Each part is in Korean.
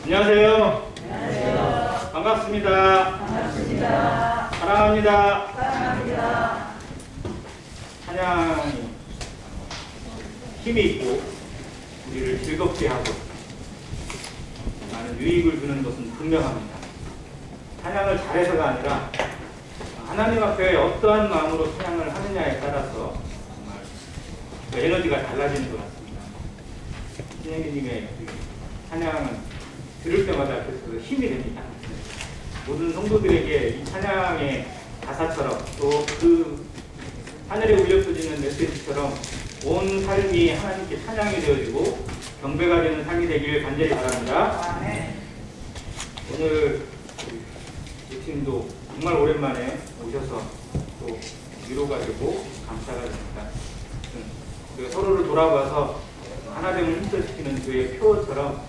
안녕하세요. 안녕하세요. 반갑습니다. 반갑습니다. 사랑합니다. 사랑합니다. 찬양이 힘이 있고 우리를 즐겁게 하고 많은 유익을 주는 것은 분명합니다. 찬양을 잘해서가 아니라 하나님 앞에 어떠한 마음으로 찬양을 하느냐에 따라서 정말 그 에너지가 달라지는 것 같습니다. 신혜기님의 찬양은 들을 때마다 계속 힘이 됩니다. 모든 성도들에게 이 찬양의 가사처럼 또 그 하늘에 울려 퍼지는 메시지처럼 온 삶이 하나님께 찬양이 되어지고 경배가 되는 삶이 되길 간절히 바랍니다. 오늘 이 팀도 정말 오랜만에 오셔서 또 위로가 되고 감사가 됩니다. 우리가 서로를 돌아봐서 하나됨을 힘써시키는 그의 표어처럼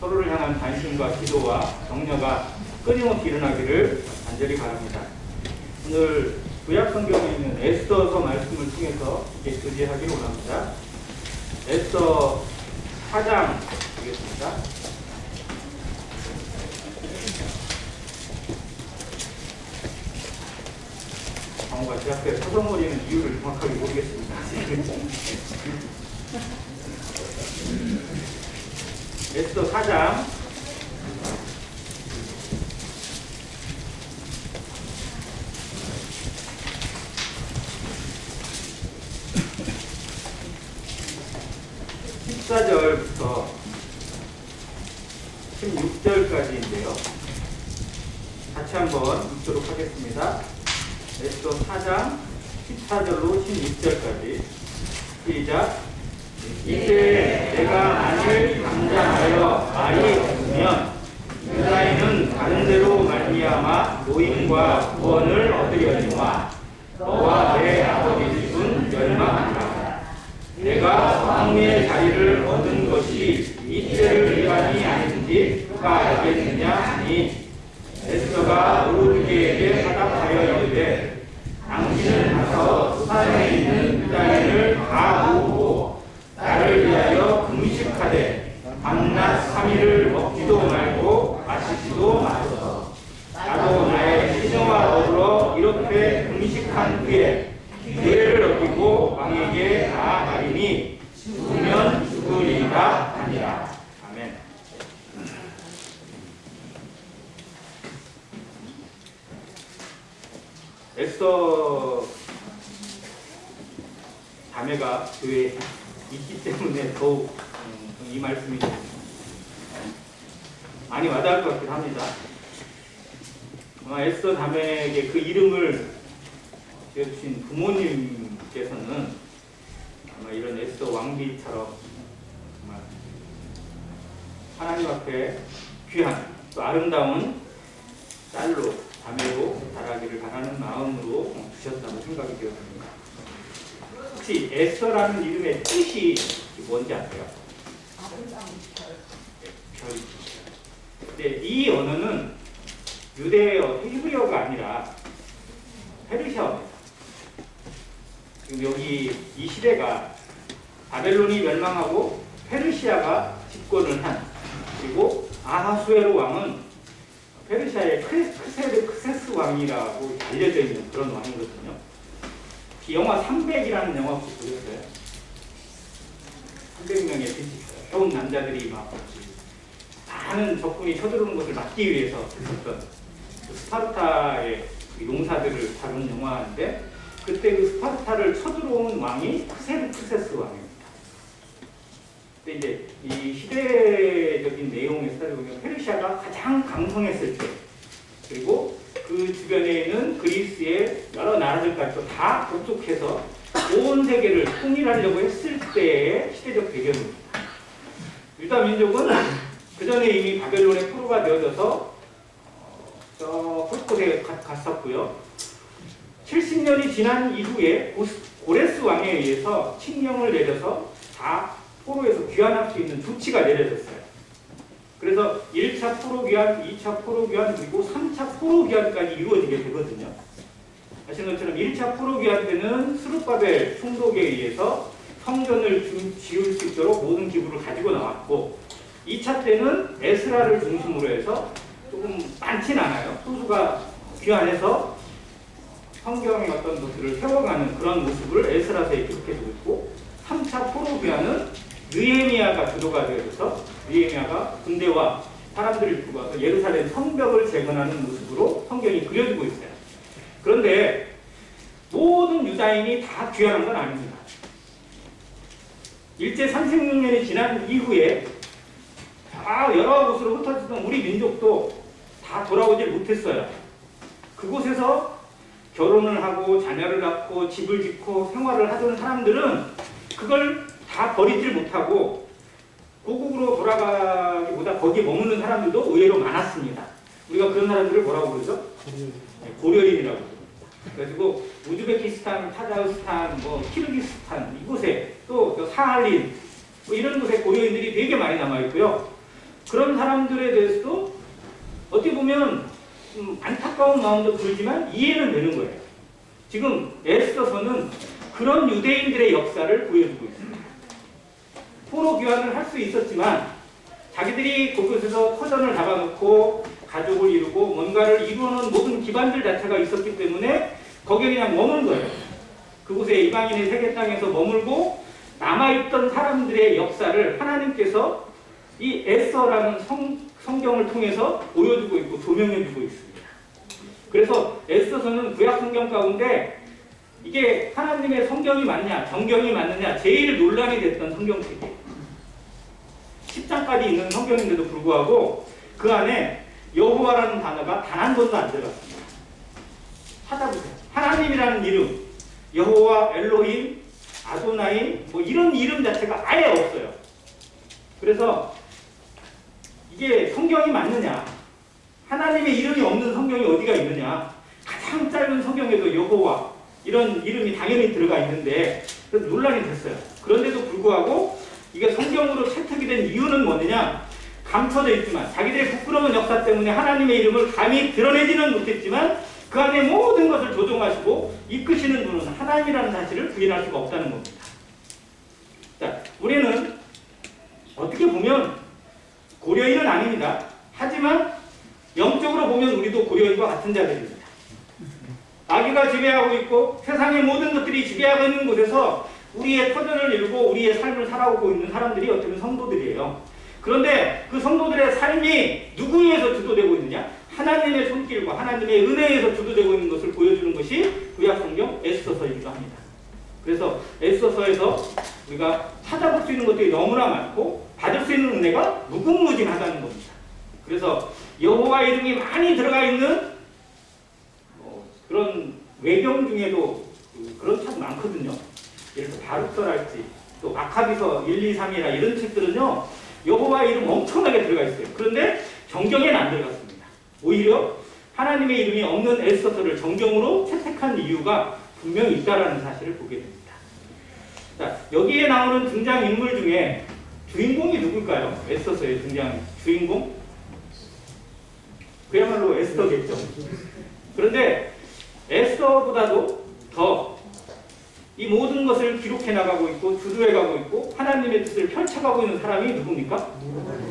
서로를 향한 관심과 기도와 격려가 끊임없이 일어나기를 간절히 바랍니다. 오늘 구약 성경에 있는 에스더서 말씀을 통해서 이렇게 교제하기를 원합니다. 에스더 4장 보겠습니다. 강호가 제 앞에 서성거리는 이유를 정확하게 모르겠습니다. 에스더 4장 14절부터 16절까지인데요. 같이 한번 읽도록 하겠습니다. 에스더 4장 14절로 16절까지 시작. 이때 내가 만일 감장하여 말이 없으면 유다인은 다른 데로 말미암아 노임과 구원을 얻으려니와 너와 내 아버지 집은 멸망한다. 내가 왕의 자리를 얻은 것이 이때를 위함이 아닌지 누가 알겠느냐 하니 에스더가 모르드게에게 화답하여 이르되 당신은 가서 수산에 있는 유다인을 다 모으고 나를 위하여 금식하되 밤낮 3일을 먹지도 말고 마시지도 마소서. 나도 나의 시녀와 더불어 이렇게 금식한 후에 기회를 얻기고 왕에게 나아가리니 죽으면 죽으리라 하니라. 아멘. 에스더 자매가 교회에 있기 때문에 더욱 이 말씀이 많이 와닿을 것 같긴 합니다. 아마 에스더 자매에게 그 이름을 지어주신 부모님께서는 아마 이런 에스더 왕비처럼 정말 하나님 앞에 귀한 또 아름다운 딸로 자매로 자라기를 바라는 마음으로 주셨다고 생각이 되었습니다. 혹시 에스더라는 이름의 뜻이 뭔지 아세요? 별. 근데 이 언어는 유대어, 히브리어가 아니라 페르시아어입니다. 지금 여기 이 시대가 바벨론이 멸망하고 페르시아가 집권을 한, 그리고 아하수에로 왕은 페르시아의 크세스 왕이라고 알려져 있는 그런 왕이거든요. 영화 300이라는 영화 혹시 보셨어요? 300명의 좋은 남자들이 막 많은 적군이 쳐들어오는 것을 막기 위해서 했었던 그 스파르타의 용사들을 다룬 영화인데, 그때 그 스파르타를 쳐들어온 왕이 크세스 왕입니다. 근데 이제 이 시대적인 내용에서 보면 페르시아가 가장 강성했을 때, 그리고 그 주변에 있는 그리스의 여러 나라들까지 다 복속해서 온 세계를 통일하려고 했을 때의 시대적 배경입니다. 유다 민족은 그 전에 이미 바벨론의 포로가 되어져서 저 홀곳에 갔었고요. 70년이 지난 이후에 고레스 왕에 의해서 칙령을 내려서 다 포로에서 귀환할 수 있는 조치가 내려졌어요. 그래서 1차 포로 귀환, 2차 포로 귀환, 그리고 3차 포로 귀환까지 이루어지게 되거든요. 아시는 것처럼 1차 포로 귀환 때는 스룹바벨 총독에 의해서 성전을 지을 수 있도록 모든 기구를 가지고 나왔고, 2차 때는 에스라를 중심으로 해서 조금 많진 않아요. 소수가 귀환해서 성경의 어떤 것들을 세워가는 그런 모습을 에스라서에 기록해두고 있고, 3차 포로 귀환은 느헤미야가 주도가 되어서 느헤미야가 군대와 사람들을 두고 와서 예루살렘 성벽을 재건하는 모습으로 성경이 그려지고 있어요. 그런데 모든 유다인이 다 귀환한 건 아닙니다. 일제 36년이 지난 이후에 여러 곳으로 흩어지던 우리 민족도 다 돌아오질 못했어요. 그곳에서 결혼을 하고 자녀를 낳고 집을 짓고 생활을 하던 사람들은 그걸 다 버리질 못하고 고국으로 돌아가기보다 거기에 머무는 사람들도 의외로 많았습니다. 우리가 그런 사람들을 뭐라고 그러죠? 고려인이라고 그럽니다. 그래가지고 우즈베키스탄, 카자흐스탄, 키르기스탄 이곳에 또 사할린 이런 곳에 고려인들이 되게 많이 남아있고요. 그런 사람들에 대해서도 어떻게 보면 안타까운 마음도 들지만 이해는 되는 거예요. 지금 에스더서는 그런 유대인들의 역사를 보여주고 있습니다. 포로 귀환을 할 수 있었지만 자기들이 그곳에서 터전을 잡아놓고 가족을 이루고 뭔가를 이루어놓은 모든 기반들 자체가 있었기 때문에 거기에 그냥 머문 거예요. 그곳에 이방인의 세계 땅에서 머물고 남아있던 사람들의 역사를 하나님께서 이 에스더라는 성경을 통해서 보여주고 있고 조명해주고 있습니다. 그래서 에스더서는 구약 성경 가운데 이게 하나님의 성경이 맞냐 정경이 맞느냐 제일 논란이 됐던 성경책이에요. 10장까지 있는 성경인데도 불구하고 그 안에 여호와라는 단어가 단 한 번도 안 들어갔습니다. 찾아보세요. 하나님이라는 이름, 여호와, 엘로힘, 아도나이 이런 이름 자체가 아예 없어요. 그래서 이게 성경이 맞느냐, 하나님의 이름이 없는 성경이 어디가 있느냐, 가장 짧은 성경에도 여호와 이런 이름이 당연히 들어가 있는데 그래서 논란이 됐어요. 그런데도 불구하고 이게 성경으로 채택이 된 이유는 뭐느냐, 감춰져 있지만 자기들의 부끄러운 역사 때문에 하나님의 이름을 감히 드러내지는 못했지만 그 안에 모든 것을 조종하시고 이끄시는 분은 하나님이라는 사실을 부인할 수가 없다는 겁니다. 자, 우리는 어떻게 보면 고려인은 아닙니다. 하지만 영적으로 보면 우리도 고려인과 같은 자들입니다. 마귀가 지배하고 있고 세상의 모든 것들이 지배하고 있는 곳에서 우리의 터전을 이루고 우리의 삶을 살아오고 있는 사람들이 어떻게 보면 성도들이에요. 그런데 그 성도들의 삶이 누구에 의해서 주도되고 있느냐? 하나님의 손길과 하나님의 은혜에 의해서 주도되고 있는 것을 보여주는 것이 구약성경 에스더서이기도 합니다. 그래서 에스더서에서 우리가 찾아볼 수 있는 것들이 너무나 많고 받을 수 있는 은혜가 무궁무진하다는 겁니다. 그래서 여호와 이름이 많이 들어가 있는 그런 외경 중에도 그런 책 많거든요. 예를 들어 바룩서랄지 또 마카비서 1, 2, 3이라 이런 책들은요 여호와 이름 엄청나게 들어가 있어요. 그런데 정경에는 안 들어갔습니다. 오히려 하나님의 이름이 없는 에스더서를 정경으로 채택한 이유가 분명히 있다라는 사실을 보게 됩니다. 자, 여기에 나오는 등장인물 중에 주인공이 누굴까요? 에스더서의 등장 주인공? 그야말로 에스더겠죠. 그런데 에스더보다도 더 이 모든 것을 기록해 나가고 있고 주도해 가고 있고 하나님의 뜻을 펼쳐가고 있는 사람이 누굽니까?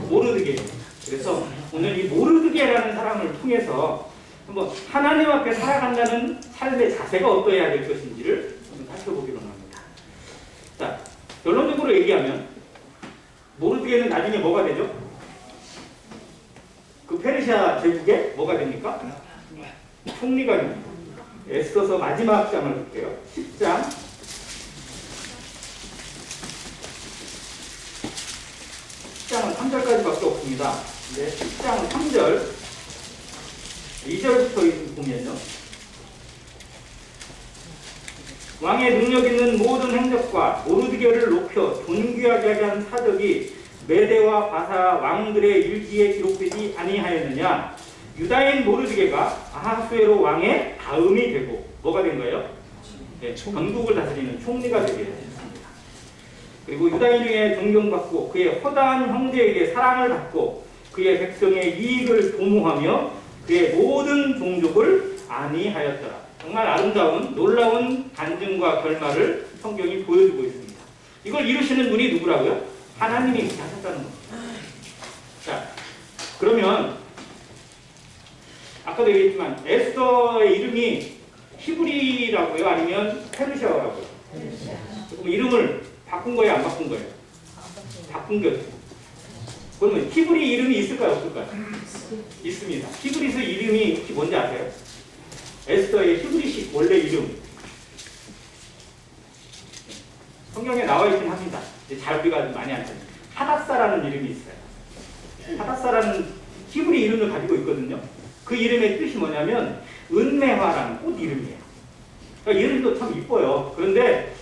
모르드게입니다. 그래서 오늘 이 모르드게라는 사람을 통해서 한번 하나님 앞에 살아간다는 삶의 자세가 어떠해야 될 것인지를 한번 살펴보기로 합니다. 자, 결론적으로 얘기하면 모르드게는 나중에 뭐가 되죠? 그 페르시아 제국의 뭐가 됩니까? 총리가 됩니다. 에스더서 마지막 장을 볼게요. 10장 10장은 3절까지밖에 없습니다. 네, 10장 3절 2절부터 보면요. 왕의 능력 있는 모든 행적과 모르드게를 높여 존귀하게 하게 한 사적이 메대와 바사 왕들의 일기에 기록되지 아니하였느냐. 유다인 모르드게가 아하수에로 왕의 다음이 되고 뭐가 된 거예요? 네, 전국을 다스리는 총리가 되게 됐습니다. 그리고 유다인 중에 존경받고 그의 허다한 형제에게 사랑을 받고 그의 백성의 이익을 도모하며 그의 모든 종족을 안위하였더라. 정말 아름다운 놀라운 간증과 결말을 성경이 보여주고 있습니다. 이걸 이루시는 분이 누구라고요? 하나님이 하셨다는 겁니다. 그러면 아까도 얘기했지만 에스더의 이름이 히브리라고요? 아니면 페르시아어라고요? 그럼 이름을 바꾼 거예요? 안 바꾼 거예요? 바꾼 거예요. 그러면 히브리 이름이 있을까요? 없을까요? 있습니다. 히브리서 이름이 뭔지 아세요? 에스더의 히브리식 원래 이름. 성경에 나와 있긴 합니다. 이제 잘 우리가 많이 알죠. 하닷사라는 이름이 있어요. 하닷사라는 히브리 이름을 가지고 있거든요. 그 이름의 뜻이 뭐냐면 은매화라는 꽃 이름이에요. 그러니까 이름도 참 이뻐요. 그런데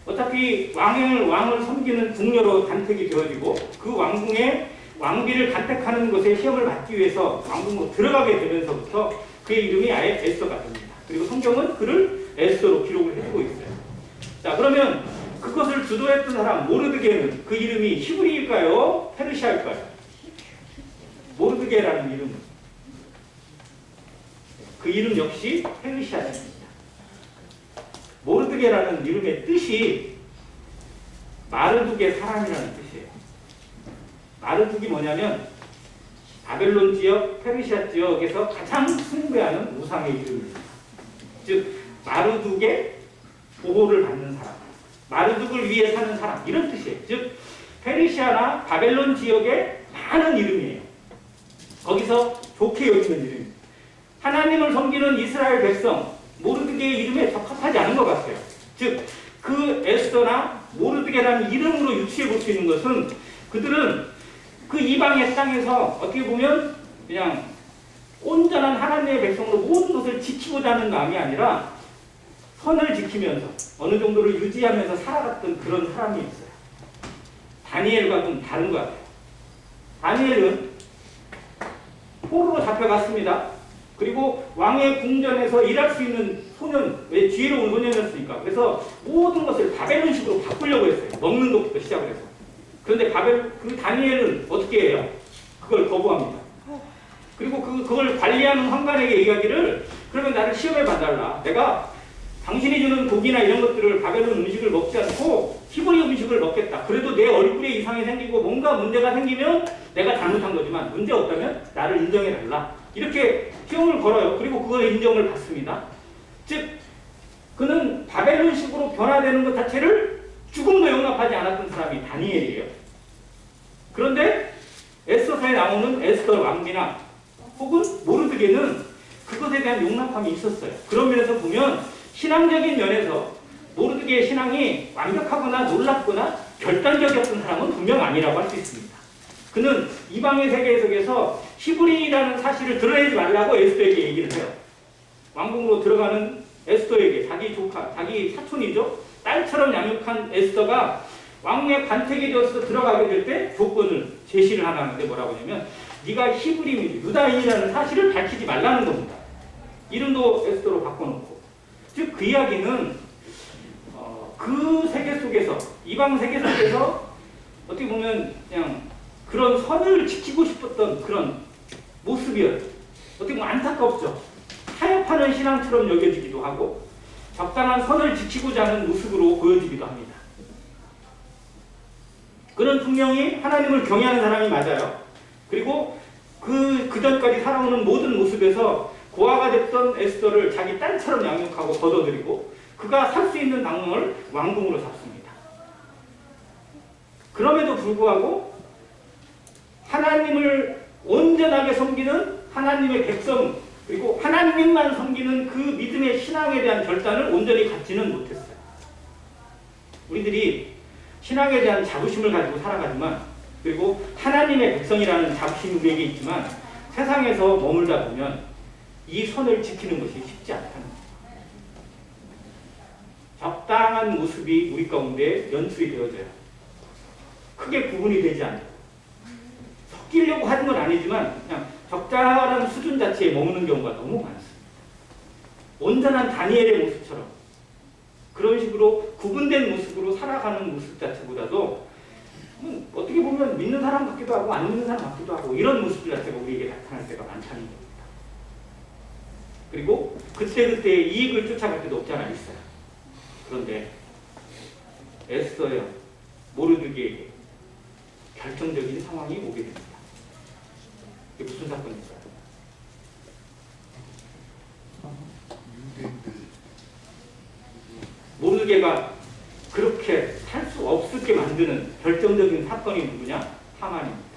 어차피 왕을 섬기는 궁녀로 간택이 되어지고 그 왕궁에 왕비를 간택하는 것에 시험을 받기 위해서 왕궁으로 들어가게 되면서부터 그의 이름이 아예 에스더가 됩니다. 그리고 성경은 그를 에스더로 기록을 해주고 있어요. 자, 그러면 그것을 주도했던 사람 모르드게는 그 이름이 히브리일까요? 페르시아일까요? 모르드게라는 이름은 그 이름 역시 페르시아입니다. 모르드게라는 이름의 뜻이 마르둑의 사람이라는 뜻이에요. 마르둑이 뭐냐면 바벨론 지역, 페르시아 지역에서 가장 숭배하는 우상의 이름입니다. 즉 마르둑의 보호를 받는 사람, 마르둑을 위해 사는 사람, 이런 뜻이에요. 즉 페르시아나 바벨론 지역의 많은 이름이에요. 거기서 좋게 여기는 이름입니다. 하나님을 섬기는 이스라엘 백성 모르드게의 이름에 적합하지 않은 것 같아요. 즉 그 에스더나 모르드게라는 이름으로 유추해 볼 수 있는 것은 그들은 그 이방의 땅에서 어떻게 보면 그냥 온전한 하나님의 백성으로 모든 것을 지키고자 하는 마음이 아니라 선을 지키면서 어느 정도를 유지하면서 살아갔던 그런 사람이 있어요. 다니엘과 좀 다른 것 같아요. 다니엘은 포로로 잡혀갔습니다. 그리고 왕의 궁전에서 일할 수 있는 소년, 왜 지혜로운 소년이었으니까. 그래서 모든 것을 바벨론식으로 바꾸려고 했어요. 먹는 것부터 시작을 해서. 그런데 그 다니엘은 어떻게 해요? 그걸 거부합니다. 그리고 그걸 관리하는 황관에게 이야기를, 그러면 나를 시험해 봐달라. 내가 당신이 주는 고기나 이런 것들을 바벨론 음식을 먹지 않고 히브리 음식을 먹겠다. 그래도 내 얼굴에 이상이 생기고 뭔가 문제가 생기면 내가 잘못한 거지만 문제 없다면 나를 인정해 달라. 이렇게 시험을 걸어요. 그리고 그거의 인정을 받습니다. 즉 그는 바벨론식으로 변화되는 것 자체를 죽음도 용납하지 않았던 사람이 다니엘이에요. 그런데 에스더서에 나오는 에스더 왕비나 혹은 모르드게는 그것에 대한 용납함이 있었어요. 그런 면에서 보면 신앙적인 면에서 모르드게의 신앙이 완벽하거나 놀랍거나 결단적이었던 사람은 분명 아니라고 할 수 있습니다. 그는 이방의 세계 속에서 히브리라는 사실을 드러내지 말라고 에스더에게 얘기를 해요. 왕궁으로 들어가는 에스더에게, 자기 조카, 자기 사촌이죠. 딸처럼 양육한 에스더가 왕궁에 간택이 되어서 들어가게 될 때 조건을 제시를 하나 하는데 뭐라고 하냐면 네가 히브리인 유다인이라는 사실을 밝히지 말라는 겁니다. 이름도 에스더로 바꿔놓고. 즉 그 이야기는 그 세계 속에서, 이방 세계 속에서 어떻게 보면 그냥 그런 선을 지키고 싶었던 그런 모습이에요. 어떻게 보면 안타깝죠. 타협하는 신앙처럼 여겨지기도 하고 적당한 선을 지키고자 하는 모습으로 보여지기도 합니다. 그는 분명히 하나님을 경외하는 사람이 맞아요. 그리고 그 전까지 살아오는 모든 모습에서 고아가 됐던 에스더를 자기 딸처럼 양육하고 걷어들이고 그가 살 수 있는 당을 왕궁으로 잡습니다. 그럼에도 불구하고 하나님을 온전하게 섬기는 하나님의 백성, 그리고 하나님만 섬기는 그 믿음의 신앙에 대한 결단을 온전히 갖지는 못했어요. 우리들이 신앙에 대한 자부심을 가지고 살아가지만, 그리고 하나님의 백성이라는 자부심이 우리에게 있지만 세상에서 머물다 보면 이 선을 지키는 것이 쉽지 않다는 거예요. 적당한 모습이 우리 가운데 연출이 되어져요. 크게 구분이 되지 않아요. 섞이려고 하는 건 아니지만 그냥 적절한 수준 자체에 머무는 경우가 너무 많습니다. 온전한 다니엘의 모습처럼 그런 식으로 구분된 모습으로 살아가는 모습 자체보다도 어떻게 보면 믿는 사람 같기도 하고 안 믿는 사람 같기도 하고 이런 모습 자체가 우리에게 나타날 때가 많다는 겁니다. 그리고 그때그때 이익을 쫓아갈 때도 없지 않아 있어요. 그런데 에스더여 모르드게에게 결정적인 상황이 오게 됩니다. 이게 무슨 사건일까요? 모르드게가 그렇게 살 수 없게 만드는 결정적인 사건이 누구냐? 하만입니다.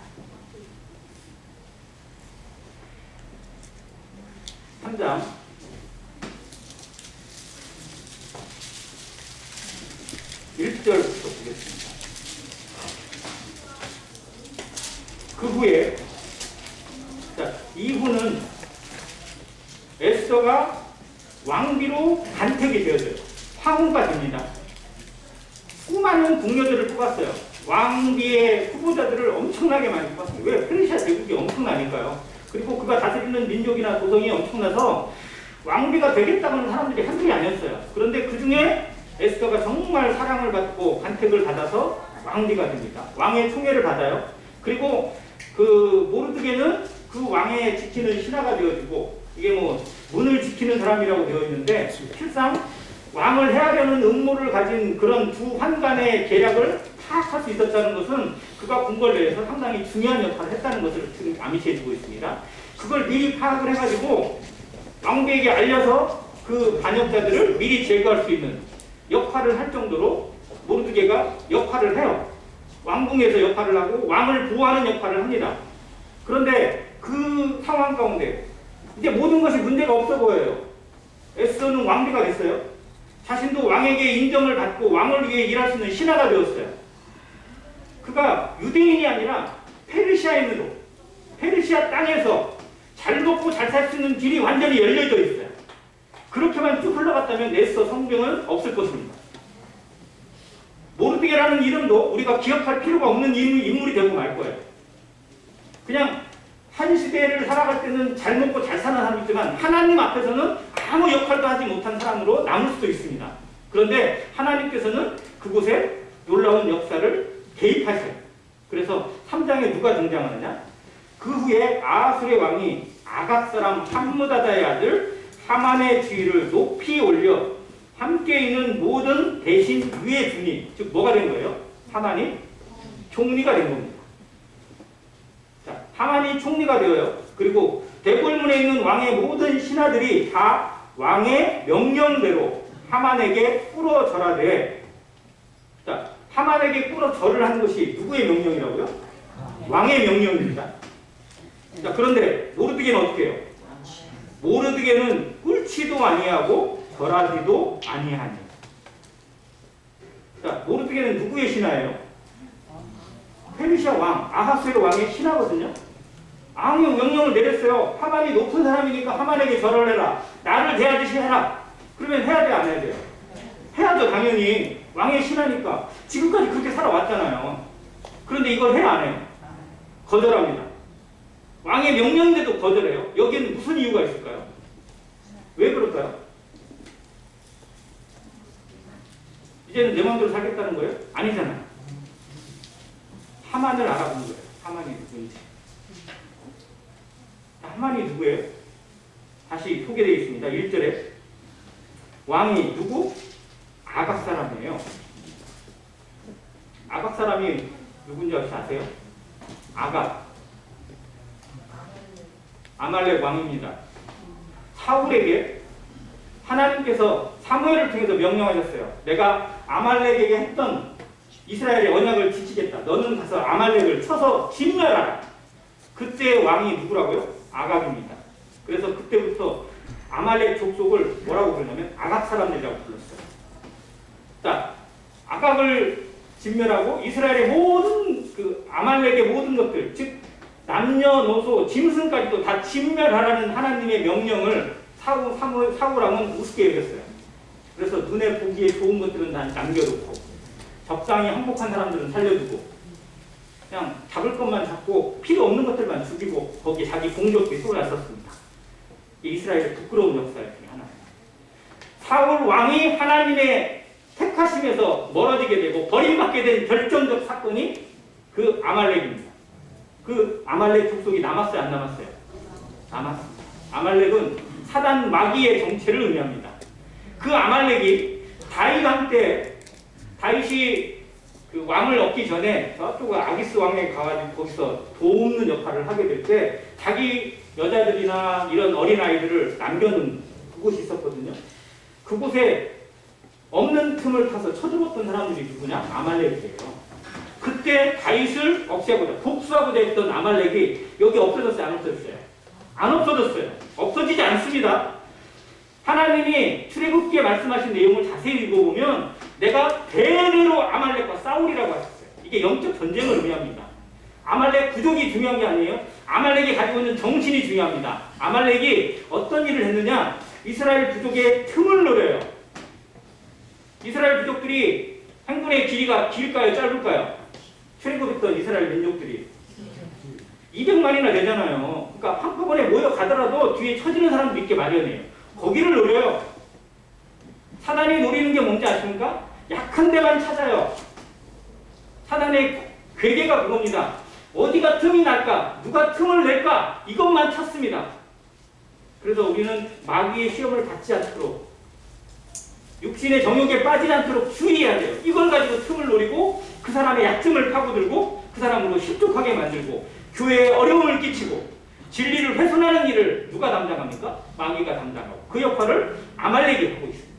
3장 1절부터 보겠습니다. 그 후에 이후는 에스더가 왕비로 간택이 되어져요. 황후가 됩니다. 수많은 궁녀들을 뽑았어요. 왕비의 후보자들을 엄청나게 많이 뽑았어요. 왜? 페르시아 제국이 엄청나니까요. 그리고 그가 다스리는 민족이나 도성이 엄청나서 왕비가 되겠다는 사람들이 한둘이 아니었어요. 그런데 그 중에 에스더가 정말 사랑을 받고 간택을 받아서 왕비가 됩니다. 왕의 총애를 받아요. 그리고 그 모르드게는 그 왕의 지키는 신하가 되어지고, 이게 뭐 문을 지키는 사람이라고 되어 있는데, 실상 왕을 해하려는 음모를 가진 그런 두 환관의 계략을 파악할 수 있었다는 것은 그가 궁궐내에서 상당히 중요한 역할을 했다는 것을 지금 암시해주고 있습니다. 그걸 미리 파악을 해가지고 왕비에게 알려서 그 반역자들을 미리 제거할 수 있는 역할을 할 정도로 모르드게가 역할을 해요. 왕궁에서 역할을 하고 왕을 보호하는 역할을 합니다. 그런데 그 상황 가운데 이제 모든 것이 문제가 없어 보여요. 에스더는 왕비가 됐어요. 자신도 왕에게 인정을 받고 왕을 위해 일할 수 있는 신하가 되었어요. 그가 유대인이 아니라 페르시아인으로, 페르시아 땅에서 잘 먹고 잘 살 수 있는 길이 완전히 열려져 있어요. 그렇게만 쭉 흘러갔다면 에스더 성경은 없을 것입니다. 모르드게라는 이름도 우리가 기억할 필요가 없는 인물이 되고 말 거예요. 그냥 한 시대를 살아갈 때는 잘 먹고 잘 사는 사람이지만 하나님 앞에서는 아무 역할도 하지 못한 사람으로 남을 수도 있습니다. 그런데 하나님께서는 그곳에 놀라운 역사를 개입하셔요. 그래서 3장에 누가 등장하느냐? 그 후에 아하술의 왕이 아각 사람 함므다다의 아들 하만의 지위를 높이 올려 함께 있는 모든 대신 위에 주니, 즉 뭐가 된 거예요? 하만이 총리가 된 겁니다. 자, 하만이 총리가 되어요. 그리고 대궐문에 있는 왕의 모든 신하들이 다 왕의 명령대로 하만에게 꿇어 절하되, 자, 하만에게 꿇어 절을 한 것이 누구의 명령이라고요? 왕의 명령입니다. 자, 그런데 모르드게는 어떻게 해요? 모르드게는 꿇지도 아니하고 절하지도 아니하니. 자, 모르드게는 누구의 신하예요? 페르시아 왕, 아하수의 왕의 신하거든요. 왕이 명령을 내렸어요. 하만이 높은 사람이니까 하만에게 절을 해라. 나를 대하듯이 해라. 그러면 해야 돼, 안 해야 돼요? 해야죠, 당연히. 왕의 신하니까. 지금까지 그렇게 살아왔잖아요. 그런데 이걸 해야 안 해요? 거절합니다. 왕의 명령인데도 거절해요. 여기에는 무슨 이유가 있을까요? 왜 그럴까요? 이제는 내 마음대로 살겠다는 거예요? 아니잖아요. 하만을 알아본 거예요. 하만이 누구인지. 하만이 누구예요? 다시 소개되어 있습니다. 1절에 왕이 누구? 아각 사람이에요. 아각 사람이 누군지 혹시 아세요? 아각. 아말렉 왕입니다. 사울에게 하나님께서 사무엘을 통해서 명령하셨어요. 내가 아말렉에게 했던 이스라엘의 언약을 지키겠다. 너는 가서 아말렉을 쳐서 진멸하라. 그때 왕이 누구라고요? 아각입니다. 그래서 그때부터 아말렉 족속을 뭐라고 부르냐면 아각 사람들이라고 불렀어요. 자, 아각을 진멸하고 이스라엘의 모든 그 아말렉의 모든 것들, 즉 남녀노소 짐승까지도 다 진멸하라는 하나님의 명령을 사울왕은 우습게 여겼어요. 그래서 눈에 보기에 좋은 것들은 다 남겨놓고 적당히 항복한 사람들은 살려두고 그냥 잡을 것만 잡고 필요 없는 것들만 죽이고 거기에 자기 공적이 쏟아졌습니다. 이스라엘의 부끄러운 역사 중에 하나예요. 사울 왕이 하나님의 택하심에서 멀어지게 되고 버림받게 된 결정적 사건이 그 아말렉입니다. 그 아말렉 족속이 남았어요, 안 남았어요? 남았습니다. 아말렉은 사단 마귀의 정체를 의미합니다. 그 아말렉이 다윗 왕 때 다윗이 그 왕을 얻기 전에 저쪽 아기스 왕에 가가지고 거기서 도움는 역할을 하게 될 때 자기 여자들이나 이런 어린아이들을 남겨놓은 그곳이 있었거든요. 그곳에 없는 틈을 타서 쳐들었던 사람들이 누구냐? 아말렉이에요. 그때 다윗을 없애고자 복수하고자 했던 아말렉이 여기 없어졌어요? 안 없어졌어요? 안 없어졌어요. 없어지지 않습니다. 하나님이 출애굽기에 말씀하신 내용을 자세히 읽어보면 내가 대대로 아말렉과 싸우리라고 하셨어요. 이게 영적 전쟁을 의미합니다. 아말렉 부족이 중요한 게 아니에요. 아말렉이 가지고 있는 정신이 중요합니다. 아말렉이 어떤 일을 했느냐? 이스라엘 부족의 틈을 노려요. 이스라엘 부족들이 행군의 길이가 길까요? 짧을까요? 출애굽했던 이스라엘 민족들이 200만이나 되잖아요. 그러니까 한꺼번에 모여가더라도 뒤에 처지는 사람도 있게 마련이에요. 거기를 노려요. 사단이 노리는 게 뭔지 아십니까? 약한 데만 찾아요. 사단의 괴계가 그겁니다. 어디가 틈이 날까? 누가 틈을 낼까? 이것만 찾습니다. 그래서 우리는 마귀의 시험을 받지 않도록 육신의 정욕에 빠지지 않도록 주의해야 돼요. 이걸 가지고 틈을 노리고 그 사람의 약점을 파고들고 그 사람으로 실족하게 만들고 교회에 어려움을 끼치고 진리를 훼손하는 일을 누가 담당합니까? 마귀가 담당하고 그 역할을 아말렉이 하고 있습니다.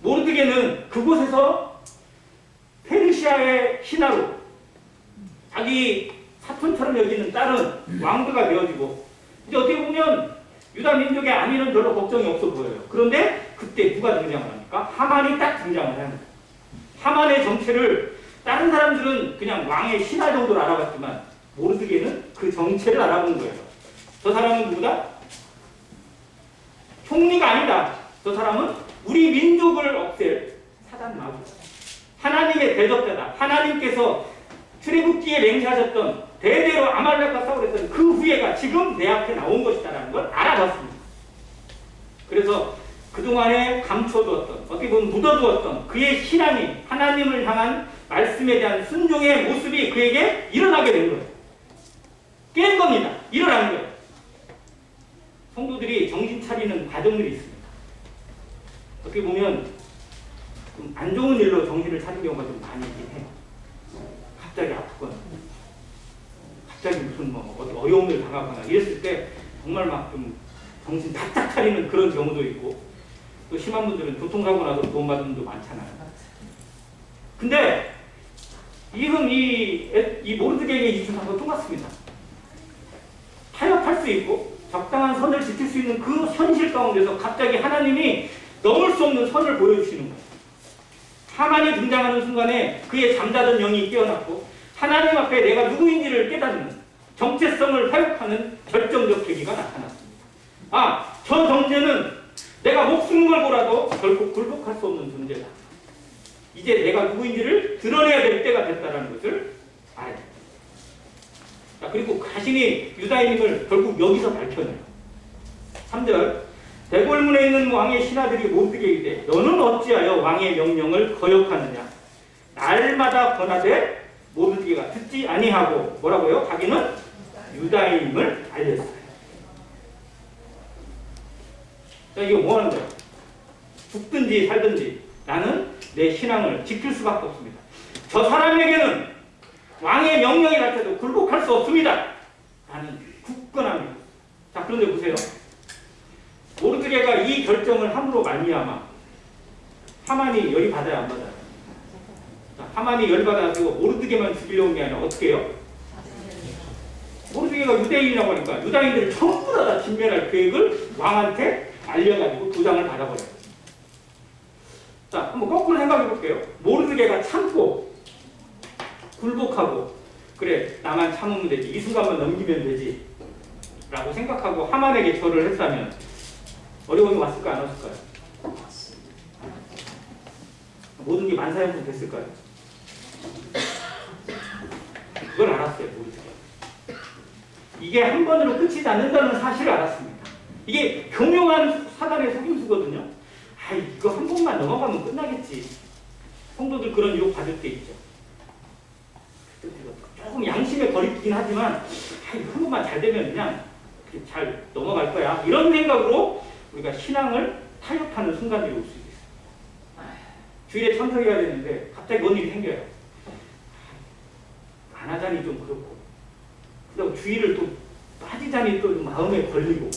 모르드게는 그곳에서 페르시아의 신하로 자기 사촌처럼 여기는 딸은 왕비가 되어지고 이제 어떻게 보면 유다 민족의 안위는 별로 걱정이 없어 보여요. 그런데 그때 누가 등장을 합니까? 하만이 딱 등장을 합니다. 하만의 정체를 다른 사람들은 그냥 왕의 신하 정도로 알아봤지만 모르드게는 그 정체를 알아본 거예요. 저 사람은 누구다? 총리가 아니다. 저 사람은 우리 민족을 없앨 사단 마귀다. 하나님의 대적자다. 하나님께서 출애굽기에 맹세하셨던 대대로 아말렉과 싸우랬던 그 후예가 지금 내 앞에 나온 것이다라는 걸 알아봤습니다. 그래서 그동안에 감춰두었던, 어떻게 보면 묻어두었던 그의 신앙이 하나님을 향한 말씀에 대한 순종의 모습이 그에게 일어나게 된 거예요. 깬 겁니다. 일어난 거예요. 성도들이 정신 차리는 과정들이 있습니다. 어떻게 보면 좀 안 좋은 일로 정신을 차린 경우가 좀 많이 있긴 해요. 갑자기 아프거나 갑자기 무슨 어려움을 당하거나 이랬을 때 정말 막 좀 정신 바짝 차리는 그런 경우도 있고 또 심한 분들은 교통사고 나서 도움받은 분도 많잖아요. 근데 이 모르드게의 이슈하고 똑같습니다. 타협할 수 있고 적당한 선을 지킬 수 있는 그 현실 가운데서 갑자기 하나님이 넘을 수 없는 선을 보여주시는 거예요. 하만이 등장하는 순간에 그의 잠자던 영이 깨어났고 하나님 앞에 내가 누구인지를 깨닫는 정체성을 회복하는 결정적 계기가 나타났습니다. 아, 저 존재는 내가 목숨을 걸고라도 결코 굴복할 수 없는 존재다. 이제 내가 누구인지를 드러내야 될 때가 됐다는 것을 알아야 됩니다. 자, 그리고 자신이 유다인임을 결국 여기서 밝혀내요. 3절 대궐문에 있는 왕의 신하들이 모르드게 이르되 너는 어찌하여 왕의 명령을 거역하느냐. 날마다 권하되 모르드게가 듣지 아니하고 뭐라고요? 자기는 유다인임을 알렸어요. 자, 이거 뭐 하는 거야? 죽든지 살든지 나는 내 신앙을 지킬 수밖에 없습니다. 저 사람에게는 왕의 명령이 날 때도 굴복할 수 없습니다. 나는 굳건합니다. 자, 그런데 보세요. 모르드게가 이 결정을 함으로 말미암아 하만이 열이 받아야 안 받아요? 자, 하만이 열이 받아가지고 모르드게만 죽이려는 게 아니라 어떻게 해요? 모르드게가 유대인이라고 하니까 유다인들을 전부 다 진멸할 계획을 왕한테 알려가지고 도장을 받아버려요. 자, 한번 거꾸로 생각해 볼게요. 모르드게가 참고 굴복하고 그래 나만 참으면 되지 이 순간만 넘기면 되지 라고 생각하고 하만에게 절을 했다면 어려움이 왔을까요? 안 왔을까요? 모든 게 만사형성 됐을까요? 그걸 알았어요. 모르드게. 이게 한 번으로 끝이지 않는다는 사실을 알았습니다. 이게 교묘한 사단의 속임수거든요. 아, 이거 한 번만 넘어가면 끝나겠지. 성도들 그런 유혹 받을 때 있죠. 조금 양심에 거리긴 하지만 아, 이거 한 번만 잘 되면 그냥 잘 넘어갈 거야. 이런 생각으로 우리가 신앙을 타협하는 순간들이 올 수 있어요. 주일에 참석해야 되는데 갑자기 뭔 일이 생겨요. 안 하자니 좀 그렇고, 그다음 주일을 또 빠지자니 또 마음에 걸리고,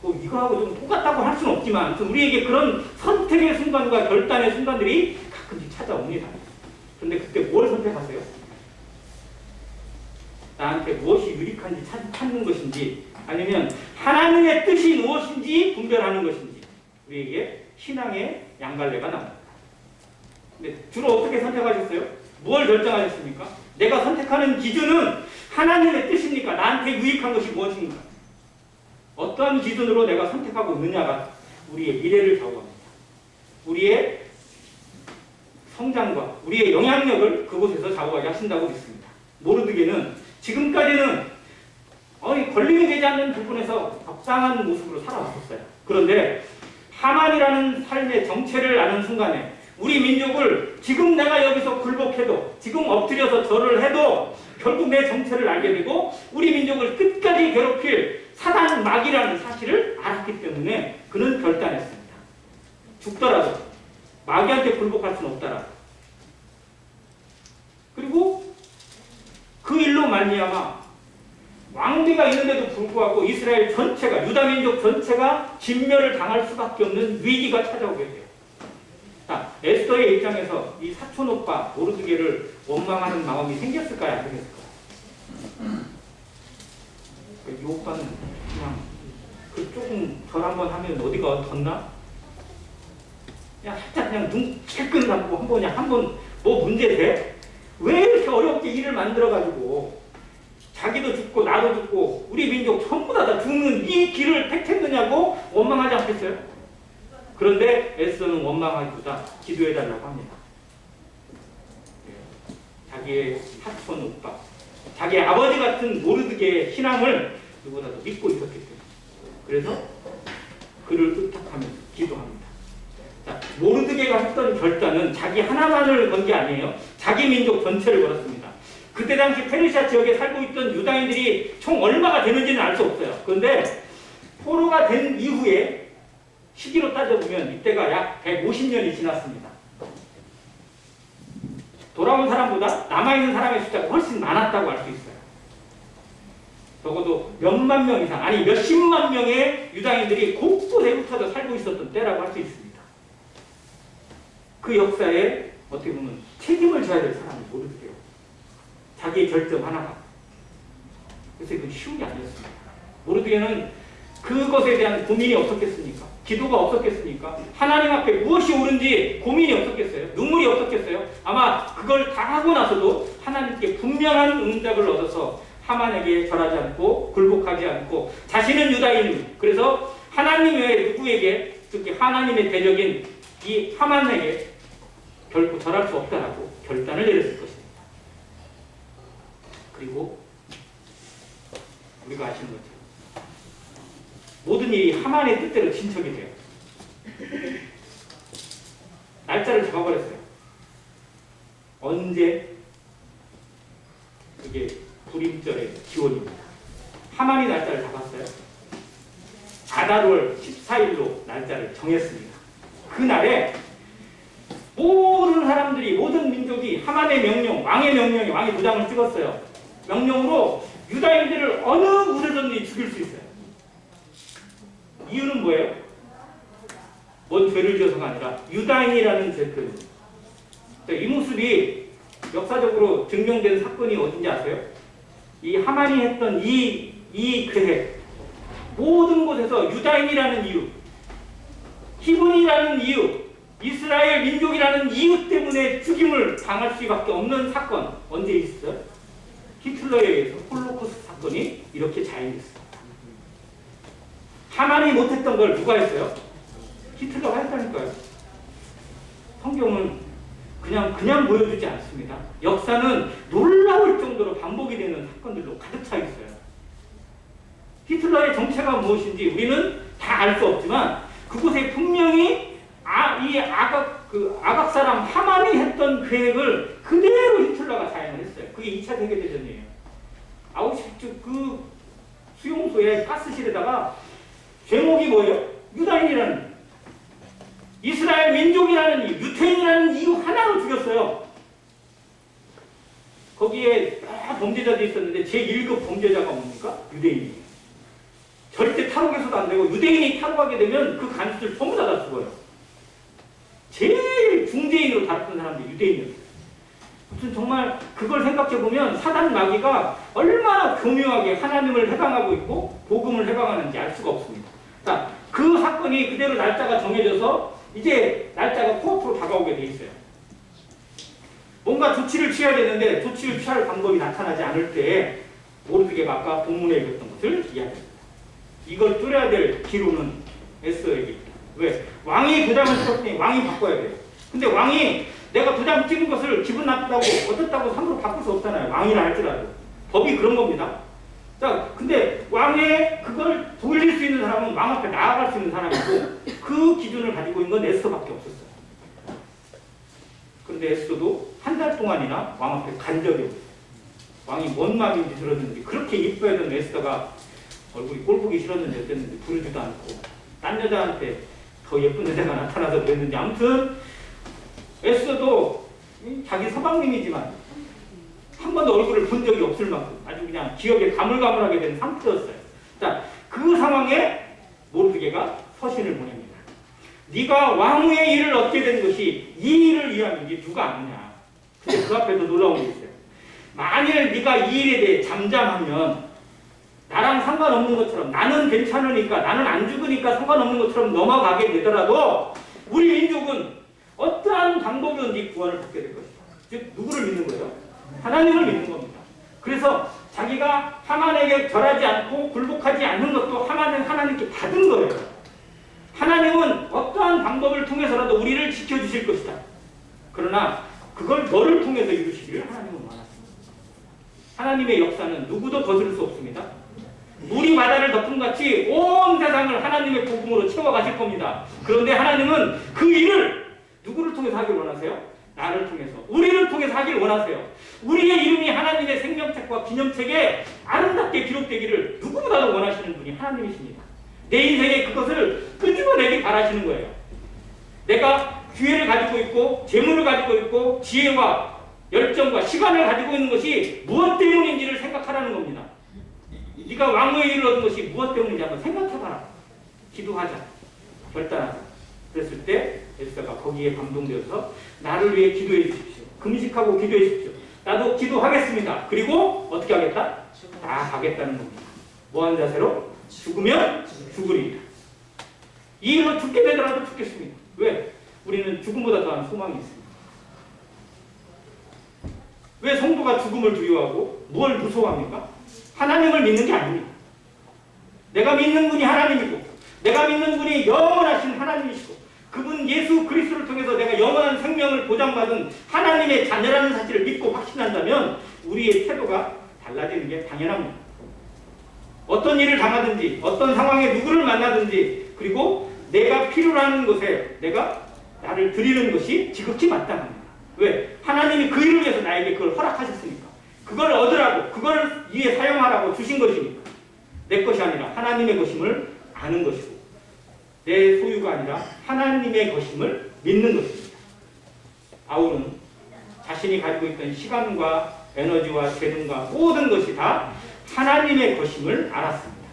뭐 이거하고 좀 똑같다고 할 수는 없지만 우리에게 그런 선택의 순간과 결단의 순간들이 가끔씩 찾아옵니다. 그런데 그때 뭘 선택하세요? 나한테 무엇이 유익한지 찾는 것인지, 아니면 하나님의 뜻이 무엇인지 분별하는 것인지, 우리에게 신앙의 양갈래가 나옵니다. 근데 주로 어떻게 선택하셨어요? 무엇을 결정하셨습니까? 내가 선택하는 기준은 하나님의 뜻입니까? 나한테 유익한 것이 무엇입니까? 어떠한 기준으로 내가 선택하고 있느냐가 우리의 미래를 좌우합니다. 우리의 성장과 우리의 영향력을 그곳에서 좌우하게 하신다고 믿습니다. 모르드게는 지금까지는 걸림이 되지 않는 부분에서 적당한 모습으로 살아왔었어요. 그런데 하만이라는 삶의 정체를 아는 순간에 우리 민족을 지금 내가 여기서 굴복해도, 지금 엎드려서 절을 해도 결국 내 정체를 알게 되고 우리 민족을 끝까지 괴롭힐 사단 마귀라는 사실을 알았기 때문에 그는 결단했습니다. 죽더라도 마귀한테 굴복할 수는 없더라. 그리고 그 일로 말미암아 왕비가 있는데도 불구하고 이스라엘 전체가, 유다 민족 전체가 진멸을 당할 수밖에 없는 위기가 찾아오게 돼요. 자, 에스더의 입장에서 이 사촌 오빠 모르드게를 원망하는 마음이 생겼을까요? 안 생겼을까요? 이 오빠는 그냥 조금 절 한번 하면 어디가 덧나? 그냥 살짝 그냥 눈 채끈 감고 한번 뭐 문제 돼? 왜 이렇게 어렵게 일을 만들어가지고 자기도 죽고 나도 죽고 우리 민족 전부 다 죽는 이 길을 택했느냐고 원망하지 않겠어요? 그런데 에스더는 원망하기보다 기도해달라고 합니다. 자기의 사촌 오빠, 자기의 아버지 같은 모르드게의 신앙을 누구보다도 믿고 있었기 때문에, 그래서 그를 의탁하면서 기도합니다. 자, 모르드게가 했던 결단은 자기 하나만을 건 게 아니에요. 자기 민족 전체를 걸었습니다. 그때 당시 페르시아 지역에 살고 있던 유다인들이 총 얼마가 되는지는 알 수 없어요. 그런데 포로가 된 이후에 시기로 따져보면 이때가 약 150년이 지났습니다. 돌아온 사람보다 남아있는 사람의 숫자가 훨씬 많았다고 알 수 있어요. 적어도 몇만 명 이상, 아니 몇십만 명의 유다인들이 곳곳에 흩어져 살고 있었던 때라고 할 수 있습니다. 그 역사에 어떻게 보면 책임을 져야 될 사람이 모르드게요. 자기의 결정 하나가. 그래서 이건 쉬운 게 아니었습니다. 모르드게는 그것에 대한 고민이 없었겠습니까? 기도가 없었겠습니까? 하나님 앞에 무엇이 옳은지 고민이 없었겠어요? 눈물이 없었겠어요? 아마 그걸 다 하고 나서도 하나님께 분명한 응답을 얻어서 하만에게 절하지 않고 굴복하지 않고 자신은 유다인, 그래서 하나님 외에 누구에게, 특히 하나님의 대적인 이 하만에게 결코 절할 수 없다라고 결단을 내렸을 것입니다. 그리고 우리가 아시는 것처럼 모든 일이 하만의 뜻대로 진척이 돼요. 날짜를 잡아버렸어요. 언제? 그게 불임절의 기원입니다. 하만이 날짜를 잡았어요. 아달월 14일로 날짜를 정했습니다. 그날에 모든 사람들이, 모든 민족이 하만의 명령, 왕의 명령에, 왕이 도장을 찍었어요. 명령으로 유다인들을 어느 우르든지 죽일 수 있어요. 이유는 뭐예요? 뭔 죄를 지어서가 아니라 유다인이라는 죄 때문에. 이 모습이 역사적으로 증명된 사건이 어딘지 아세요? 이 하만이 했던 이 계획, 모든 곳에서 유다인이라는 이유, 히브리라는 이유, 이스라엘 민족이라는 이유 때문에 죽임을 당할 수밖에 없는 사건, 언제 있었어요? 히틀러에 의해서 홀로코스트 사건이 이렇게 자행됐습니다. 하만이 못했던 걸 누가 했어요? 히틀러가 했다니까요. 성경은 그냥 보여주지 않습니다. 역사는 놀라울 정도로 반복이 되는 사건들로 가득 차 있어요. 히틀러의 정체가 무엇인지 우리는 다 알 수 없지만 그곳에 분명히 이 아각 사람 하만이 했던 계획을 그대로 히틀러가 자행을 했어요. 그게 2차 세계대전이에요. 아우슈비츠 그 수용소의 가스실에다가 제목이 뭐예요? 유다인이라는. 이스라엘 민족이라는 이유, 유태인이라는 이유 하나로 죽였어요. 거기에 범죄자도 있었는데 제1급 범죄자가 뭡니까? 유대인이에요. 절대 탈옥해서도 안 되고 유대인이 탈옥하게 되면 그 간수들 전부 다 죽어요. 제일 중재인으로 다뤘던 사람들이 유대인이었어요. 무슨 정말 그걸 생각해보면 사단 마귀가 얼마나 교묘하게 하나님을 해방하고 있고 복음을 해방하는지 알 수가 없습니다. 자, 그 사건이 그대로 날짜가 정해져서 이제 날짜가 코앞으로 다가오게 돼 있어요. 뭔가 조치를 취해야 되는데 조치를 취할 방법이 나타나지 않을 때 모르드게가 아까 본문에 읽었던 것을 이야기합니다. 이걸 뚫어야 될 기로는 에스더에게. 왜? 왕이 도장을 찍었으니 왕이 바꿔야 돼요. 근데 왕이 내가 도장 찍은 것을 기분 나쁘다고 어떻다고 함부로 바꿀 수 없잖아요. 왕이라 할지라도. 법이 그런 겁니다. 자, 근데 왕의 그걸 돌릴 수 있는 사람은 왕 앞에 나아갈 수 있는 사람이고 그 기준을 가지고 있는 건 에스더밖에 없었어요. 그런데 에스더도 한 달 동안이나 왕 앞에 간 적이 없어요. 왕이 뭔 마음인지 들었는지 그렇게 이뻐하던 에스더가 얼굴이 꼴 보기 싫었는지 어땠는지 부르지도 않고 딴 여자한테 더 예쁜 여자가 나타나서 그랬는지 아무튼 에스더도 자기 서방님이지만 한 번도 얼굴을 본 적이 없을 만큼 아주 그냥 기억에 가물가물하게 된 상태였어요. 자, 그 상황에 모르드게가 서신을 보냅니다. 네가 왕후의 일을 얻게 된 것이 이 일을 위함인지 누가 아느냐. 근데 그 앞에도 놀라운 게 있어요. 만일 네가 이 일에 대해 잠잠하면 나랑 상관없는 것처럼 나는 괜찮으니까 나는 안 죽으니까 상관없는 것처럼 넘어가게 되더라도 우리 민족은 어떠한 방법이든지 구원을 받게 될 것이다. 즉 누구를 믿는 거예요? 하나님을 믿는 겁니다. 그래서 자기가 하만에게 절하지 않고 굴복하지 않는 것도 하나님께 받은 거예요. 하나님은 어떠한 방법을 통해서라도 우리를 지켜주실 것이다. 그러나 그걸 너를 통해서 이루시기를 하나님은 원하십니다. 하나님의 역사는 누구도 거스를 수 없습니다. 물이 바다를 덮음같이 온 세상을 하나님의 복음으로 채워가실 겁니다. 그런데 하나님은 그 일을 누구를 통해서 하길 원하세요? 나를 통해서, 우리를 통해서 하길 원하세요. 우리의 이름이 하나님의 생명책과 기념책에 아름답게 기록되기를 누구보다도 원하시는 분이 하나님이십니다. 내 인생에 그것을 끄집어내기 바라시는 거예요. 내가 기회를 가지고 있고 재물을 가지고 있고 지혜와 열정과 시간을 가지고 있는 것이 무엇 때문인지를 생각하라는 겁니다. 네가 왕후의 일을 얻은 것이 무엇 때문인지 한번 생각해봐라. 기도하자. 결단하자. 그랬을 때 에스더가 거기에 감동되어서 나를 위해 기도해 주십시오. 금식하고 기도해 주십시오. 나도 기도하겠습니다. 그리고 어떻게 하겠다? 나가겠다는 겁니다. 뭐한 자세로? 죽으면 죽으리라. 이 일로 죽게 되더라도 죽겠습니다. 왜? 우리는 죽음보다 더한 소망이 있습니다. 왜 성도가 죽음을 두려워하고 뭘 무서워합니까? 하나님을 믿는 게 아닙니다. 내가 믿는 분이 하나님이고 내가 믿는 분이 영원하신 하나님이시고 그분 예수 그리스도를 통해서 내가 영원한 생명을 보장받은 하나님의 자녀라는 사실을 믿고 확신한다면 우리의 태도가 달라지는 게 당연합니다. 어떤 일을 당하든지 어떤 상황에 누구를 만나든지 그리고 내가 필요로 하는 것에 내가 나를 드리는 것이 지극히 마땅합니다. 왜? 하나님이 그 일을 위해서 나에게 그걸 허락하셨으니까. 그걸 얻으라고 그걸 위해 사용하라고 주신 것이니까. 내 것이 아니라 하나님의 것임을 아는 것이고 내 소유가 아니라 하나님의 것임을 믿는 것입니다. 바울은 자신이 가지고 있던 시간과 에너지와 재능과 모든 것이 다 하나님의 것임을 알았습니다.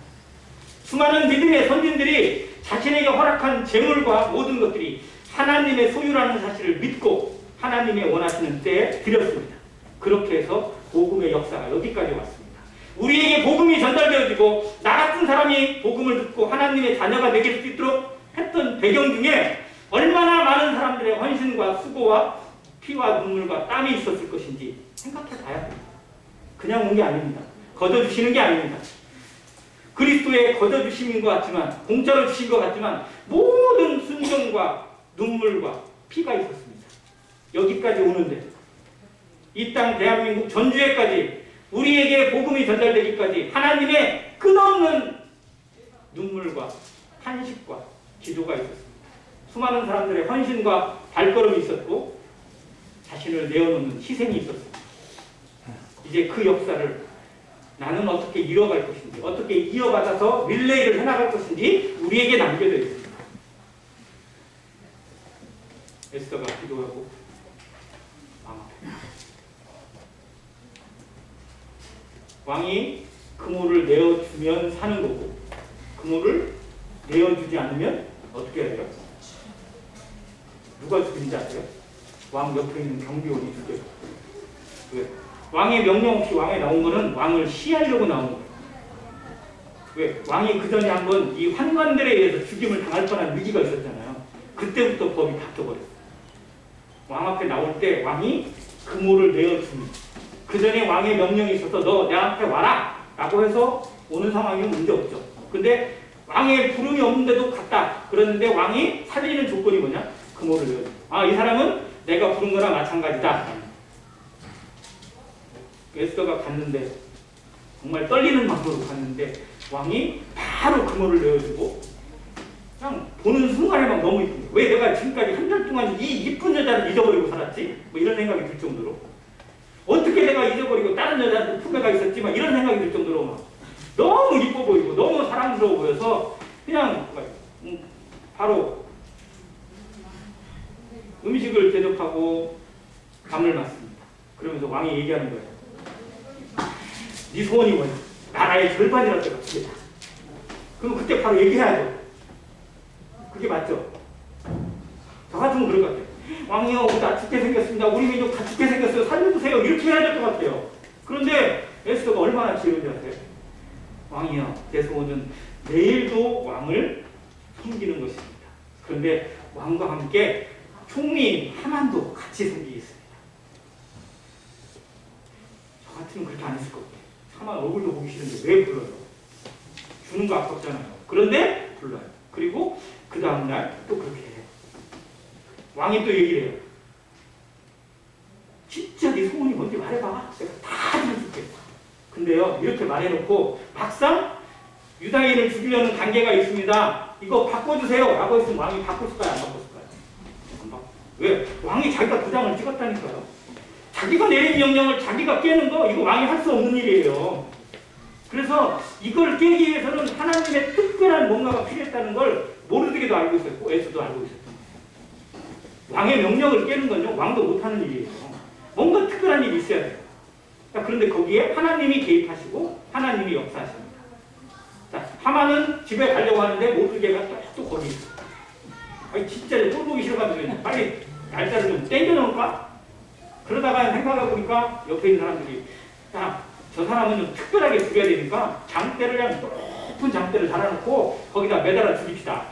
수많은 믿음의 선진들이 자신에게 허락한 재물과 모든 것들이 하나님의 소유라는 사실을 믿고 하나님의 원하시는 때에 드렸습니다. 그렇게 해서 복음의 역사가 여기까지 왔습니다. 우리에게 복음이 전달되어지고 나 같은 사람이 복음을 듣고 하나님의 자녀가 되길 수 있도록 했던 배경 중에 얼마나 많은 사람들의 헌신과 수고와 피와 눈물과 땀이 있었을 것인지 생각해 봐야 됩니다. 그냥 온 게 아닙니다. 거둬주시는 게 아닙니다. 그리스도의 거둬주심인 것 같지만 공짜로 주신 것 같지만 모든 순종과 눈물과 피가 있었습니다. 여기까지 오는데 이 땅 대한민국 전주에까지 우리에게 복음이 전달되기까지 하나님의 끝없는 눈물과 탄식과 기도가 있었습니다. 수많은 사람들의 헌신과 발걸음이 있었고 자신을 내어놓는 희생이 있었습니다. 이제 그 역사를 나는 어떻게 이어갈 것인지 어떻게 이어받아서 릴레이를 해나갈 것인지 우리에게 남겨져 있습니다. 기도하고 왕 앞에 왕이 그물을 내어주면 사는 거고 그물을 내어주지 않으면 어떻게 해야 돼요? 누가 죽인지 아세요? 왕 옆에 있는 경비원이 죽여요. 왜? 왕의 명령 없이 왕에 나온 거는 왕을 시하려고 나온 거예요. 왜? 왕이 그 전에 한번 이 환관들에 의해서 죽임을 당할 뻔한 위기가 있었잖아요. 그때부터 법이 바뀌어버렸어요. 왕 앞에 나올 때 왕이 그물을 내어주니 그 전에 왕의 명령이 있어서 너 내한테 와라! 라고 해서 오는 상황이면 문제없죠. 근데 왕의 부름이 없는데도 갔다. 그랬는데 왕이 살리는 조건이 뭐냐? 그물을 내어줘. 아, 이 사람은 내가 부른 거랑 마찬가지다. 에스더가 갔는데 정말 떨리는 마음으로 갔는데 왕이 바로 그물을 내어주고 그냥 보는 순간에 막 너무 이쁜 거예요. 왜 내가 지금까지 한 달 동안 이 이쁜 여자를 잊어버리고 살았지? 뭐 이런 생각이 들 정도로 어떻게 내가 잊어버리고 다른 여자한테 품에가 있었지? 막 이런 생각이 들 정도로 막 너무 이뻐 보이고 너무 사랑스러워 보여서 그냥 바로 음식을 대접하고 감을 맞습니다. 그러면서 왕이 얘기하는 거예요. 네 소원이 뭐냐? 나라의 절반이라도 갚겠다. 그럼 그때 바로 얘기해야죠. 그게 맞죠? 저 같으면 그럴 것 같아요. 왕이요, 우리 다 죽게 생겼습니다. 우리 민족 다 죽게 생겼어요. 살려주세요. 이렇게 해야 될 것 같아요. 그런데 에스더가 얼마나 지혜로운지 아세요? 왕이요, 제 소원은 내일도 왕을 섬기는 것입니다. 그런데 왕과 함께 총리 하만도 같이 섬기겠습니다. 저 같으면 그렇게 안 했을 것 같아요. 하만 얼굴도 보기 싫은데 왜 불러요? 주는 거 아깝잖아요. 그런데 불러요. 그리고 그 다음날 또 그렇게 해요. 왕이 또 얘기를 해요. 진짜 네 소원이 뭔지 말해봐. 내가 다 들어줄게. 근데요, 이렇게 말해놓고 막상 유다인을 죽이려는 단계가 있습니다. 이거 바꿔주세요. 라고 했으면 왕이 바꿨을까요? 안 바꿨을까요? 안 바꿨어요. 왜? 왕이 자기가 도장을 찍었다니까요. 자기가 내린 명령을 자기가 깨는 거 이거 왕이 할 수 없는 일이에요. 그래서 이걸 깨기 위해서는 하나님의 특별한 뭔가가 필요했다는 걸 모르드게도 알고 있었고 에스도 알고 있었고 왕의 명령을 깨는 건요 왕도 못하는 일이에요. 뭔가 특별한 일이 있어야 돼요. 자, 그런데 거기에 하나님이 개입하시고 하나님이 역사하십니다. 자, 하만은 집에 가려고 하는데 모르드게가 또 거기 있어요. 아니 진짜 꼴 보기 싫어가지고 빨리 날짜를 좀 땡겨놓을까? 그러다가 생각해보니까 옆에 있는 사람들이 야, 저 사람은 좀 특별하게 죽여야 되니까 장대를 그냥 높은 장대를 달아놓고 거기다 매달아 죽입시다.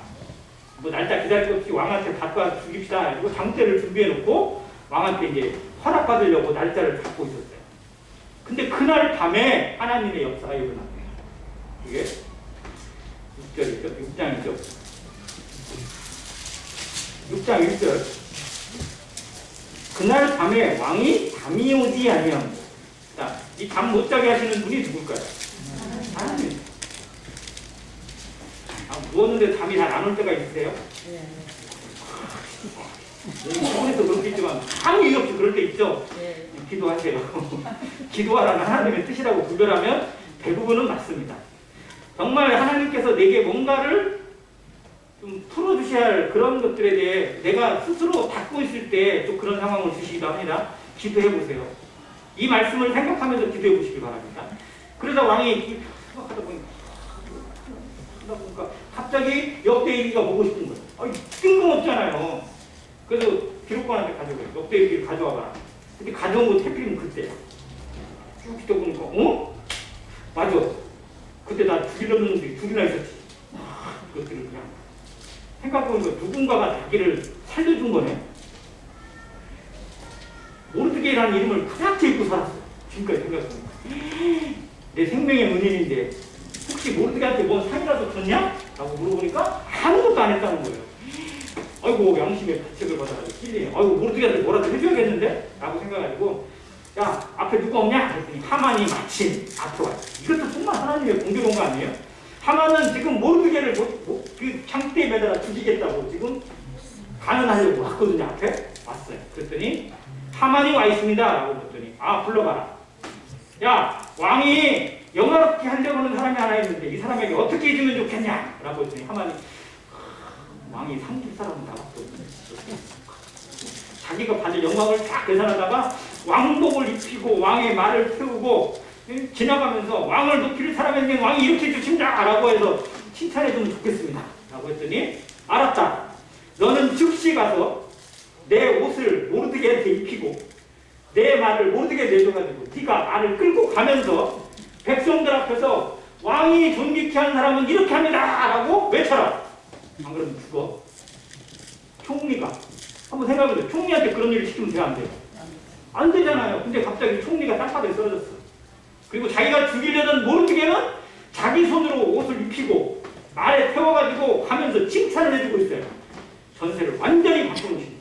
뭐 날짜 기다릴 것 없이 왕한테 갖고 죽입시다. 그리고 장대를 준비해놓고 왕한테 이제 허락받으려고 날짜를 잡고 있었어요. 근데 그날 밤에 하나님의 역사가 일어났네요. 이게 6절이죠. 6장이죠. 6장 1절. 그날 밤에 왕이 잠이 오지 아니함. 자, 이 잠 못 자게 하시는 분이 누굴까요? 하나님. 누웠는데 잠이 잘 안 올 때가 있으세요? 병원에서 그럴 때 있지만 아무 이유 없이 그럴 때 있죠? 기도하세요. 기도하라는 하나님의 뜻이라고 분별하면 대부분은 맞습니다. 정말 하나님께서 내게 뭔가를 좀 풀어주셔야 할 그런 것들에 대해 내가 스스로 닫고 있을 때 또 그런 상황을 주시기도 합니다. 기도해 보세요. 이 말씀을 생각하면서 기도해 보시기 바랍니다. 그러다 왕이 생각하다 보니까 갑자기 역대일기가 보고 싶은 거예요. 아니, 뜬금없잖아요. 그래서 기록관한테 가져가요. 역대일기를 가져와봐라. 근데 가져온 거 태필이면 그때야. 쭉 기도보니까 맞아. 그때 나 죽이려는 놈들이 둘이나 있었지. 그것들을 그냥 생각해보니까 누군가가 자기를 살려준 거네. 모르드게라는 이름을 그렇게 잊고 살았어요. 지금까지 생각해보니까. 내 생명의 은인인데 혹시 모르드게한테 뭐 상이라도 줬냐? 라고 물어보니까 아무것도 안 했다는 거예요. 아이고 양심의 가책을 받아가지고 찔리네. 아이고 모르드게한테 뭐라도 해줘야겠는데? 라고 생각해가지고 야 앞에 누가 없냐? 그랬더니 하만이 마침 앞에 왔어요. 이것도 정말 하나님의 공교로운 거 아니에요? 하만은 지금 모르드게를 그 장대에 매달아 죽이겠다고 지금 가난하려고 왔거든요. 앞에 왔어요. 그랬더니 하만이 와 있습니다. 라고 그랬더니 불러봐라. 야 왕이 영화롭게 하려고 하는 사람이 하나 있는데 이 사람에게 어떻게 해주면 좋겠냐? 라고 했더니 하만이 왕이 삼킬 사람은 다 왔거든요. 자기가 받을 영광을 딱 계산하다가 왕복을 입히고 왕의 말을 태우고 지나가면서 왕을 높일 사람에게 왕이 이렇게 주신다 라고 해서 칭찬해주면 좋겠습니다 라고 했더니 알았다. 너는 즉시 가서 내 옷을 모르드게한테 입히고 내 말을 모르드게 내줘가지고 네가 말을 끌고 가면서 백성들 앞에서 왕이 존귀케 한 사람은 이렇게 합니다 라고 외쳐라. 안 그러면 죽어. 총리가 한번 생각해보세요. 총리한테 그런 일을 시키면 돼요? 안 돼요? 안 되잖아요. 근데 갑자기 총리가 땅바닥에 쓰러졌어. 그리고 자기가 죽이려던 모르드게는 자기 손으로 옷을 입히고 말에 태워가지고 가면서 칭찬을 해주고 있어요. 전세를 완전히 바꿔놓으십니다.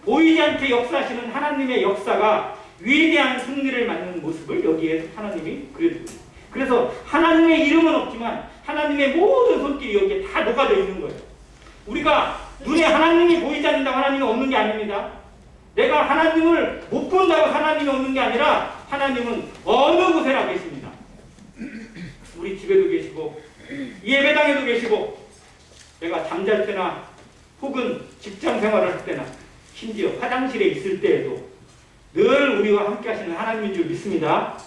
보이지 않게 역사하시는 하나님의 역사가 위대한 승리를 맞는 모습을 여기에 하나님이 그려주고 있어요. 그래서 하나님의 이름은 없지만 하나님의 모든 손길이 여기에 다 녹아져 있는 거예요. 우리가 눈에 하나님이 보이지 않는다고 하나님이 없는 게 아닙니다. 내가 하나님을 못 본다고 하나님이 없는 게 아니라 하나님은 어느 곳에나 계십니다. 우리 집에도 계시고 예배당에도 계시고 내가 잠잘 때나 혹은 직장 생활을 할 때나 심지어 화장실에 있을 때에도 늘 우리와 함께 하시는 하나님인 줄 믿습니다.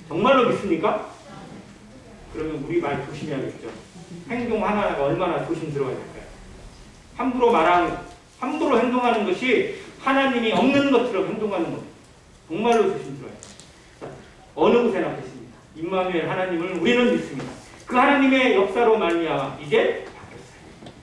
정말로 믿습니까? 그러면 우리 말 조심해야겠죠. 행동 하나가 얼마나 조심스러워야 될까요? 함부로 말하고 함부로 행동하는 것이 하나님이 없는 것처럼 행동하는 것. 정말로 조심스러워요. 어느 곳에나 계십니다. 임마누엘 하나님을 우리는 믿습니다. 그 하나님의 역사로 말미암아 이제 바뀌었어요.